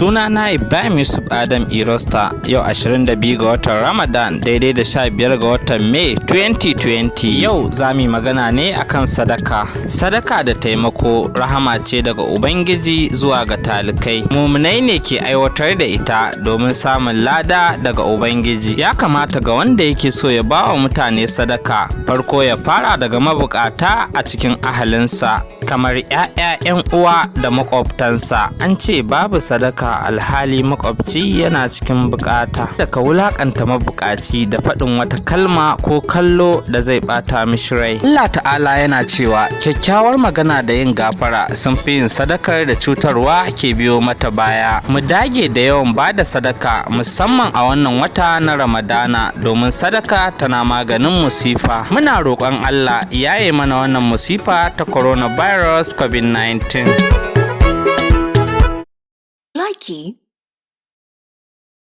Sunana Ibrahim Yusuf Adam Irosta. Yau 22 ga watan Ramadan daidai da 15 ga watan Mai 2020. Yau za mu magana ne akan sadaka. Sadaka da taimako rahama ce daga Ubangiji zuwa ga talikai. Muminai ne ke aiwatar da ita domin samun lada daga Ubangiji. Ya kamata ga wanda yake so ya ba wa mutane sadaka, farko ya fara daga mabukata a cikin ahalinsa, kamar 'ya'ya, 'yan uwa da makwabtansa. An ce babu sadaka alhali makwabci yana cikin bukata. Da ka wulakanta mabukaci da faɗin wata kalma ko kallo da zai bata mishi rai. Allah ta'ala yana cewa kyakkyawar magana da yin gafara sun fi yin sadakar da cutarwa ke biyo mata baya. Mu dage da yawan bada sadaka musamman a wannan wata na Ramadana, domin sadaka tana maganin musifa. Muna roƙon Allah yaye mana wannan musifa ta coronavirus COVID-19. Likey